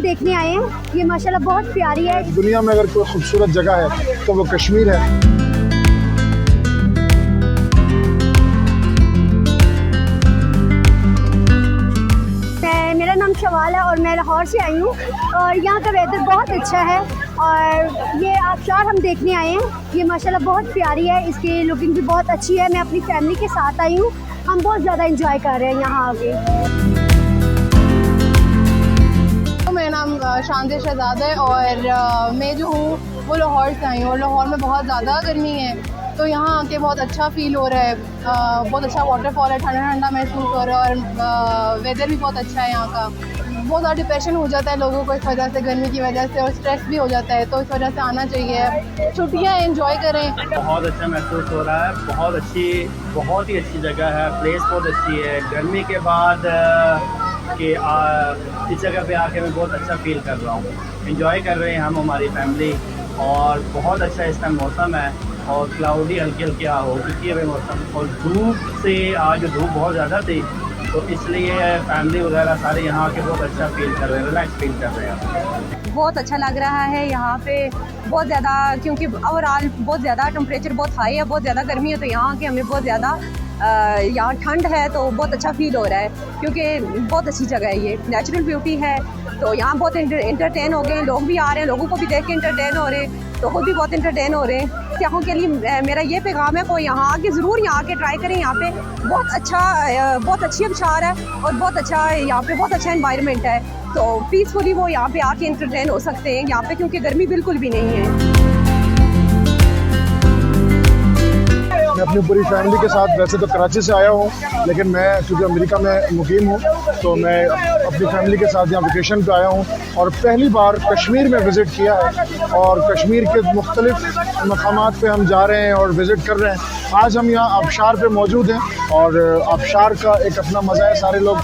देखने आए हैं। ये माशाल्लाह बहुत प्यारी है। दुनिया में अगर कोई खूबसूरत जगह है तो वो कश्मीर है। मेरा नाम शवाल है और मैं लाहौर से आई हूँ और यहाँ का वेदर बहुत अच्छा है और ये आबशार हम देखने आए हैं। ये माशाल्लाह बहुत प्यारी है, इसकी लुकिंग भी बहुत अच्छी है। मैं अपनी फैमिली के साथ आई हूँ, हम बहुत ज़्यादा इंजॉय कर रहे हैं यहाँ आके। मेरा नाम शांति शहजाद है और मैं जो हूँ वो लाहौर से आई हूँ और लाहौर में बहुत ज़्यादा गर्मी है, तो यहाँ आके बहुत अच्छा फ़ील हो रहा है। बहुत अच्छा वाटरफॉल है, ठंडा ठंडा महसूस हो रहा है और वेदर भी बहुत अच्छा है यहाँ का। बहुत ज़्यादा डिप्रेशन हो जाता है लोगों को इस वजह से, गर्मी की वजह से, और स्ट्रेस भी हो जाता है, तो इस वजह से आना चाहिए। छुट्टियाँ एंजॉय करें। बहुत अच्छा महसूस हो रहा है, बहुत ही अच्छी जगह है, प्लेस बहुत अच्छी है। गर्मी के बाद कि इस जगह पे आके मैं बहुत अच्छा फील कर रहा हूँ। एंजॉय कर रहे हैं हम, हमारी फैमिली, और बहुत अच्छा इस टाइम मौसम है और क्लाउडी हल्की हल्की हो चुकी है मौसम। और धूप से आज धूप बहुत ज़्यादा थी, तो इसलिए फैमिली वगैरह सारे यहाँ आके बहुत अच्छा फील कर रहे हैं, रिलैक्स फील कर रहे हैं। बहुत अच्छा लग रहा है यहाँ पे, बहुत ज़्यादा, क्योंकि ओवरऑल बहुत ज़्यादा टेम्परेचर बहुत हाई है, बहुत ज़्यादा गर्मी है, तो यहाँ के हमें बहुत ज़्यादा यहाँ ठंड है तो बहुत अच्छा फील हो रहा है, क्योंकि बहुत अच्छी जगह है, ये नेचुरल ब्यूटी है। तो यहाँ बहुत इंटरटेन हो गए, लोग भी आ रहे हैं, लोगों को भी देख के इंटरटेन हो रहे हैं, तो खुद भी बहुत इंटरटेन हो रहे हैं। सियाहों के लिए मेरा ये पैगाम है, कोई यहाँ आके ज़रूर यहाँ आके ट्राई करें। यहाँ पे बहुत अच्छी आबशार है और बहुत अच्छा यहाँ पे बहुत अच्छा एनवायरनमेंट है, तो पीसफुली वो यहाँ पे आके इंटरटेन हो सकते हैं यहाँ पे, क्योंकि गर्मी बिल्कुल भी नहीं है। मैं अपनी पूरी फैमिली के साथ, वैसे तो कराची से आया हूँ, लेकिन मैं क्योंकि अमेरिका में मुकीम हूँ, तो मैं अपनी फैमिली के साथ यहाँ वेकेशन पे आया हूँ और पहली बार कश्मीर में विज़िट किया है। और कश्मीर के मुख्तलिफ़ मकामात पे हम जा रहे हैं और विज़िट कर रहे हैं। आज हम यहाँ आबशार पे मौजूद हैं और आबशार का एक अपना मज़ा है। सारे लोग,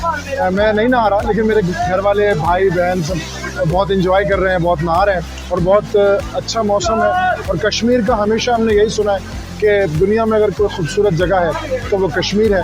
मैं नहीं नहा रहा, लेकिन मेरे घर वाले, भाई बहन सब बहुत इंजॉय कर रहे हैं, बहुत नहा रहे हैं और बहुत अच्छा मौसम है। और कश्मीर का हमेशा हमने यही सुना है कि दुनिया में अगर कोई खूबसूरत जगह है तो वो कश्मीर है।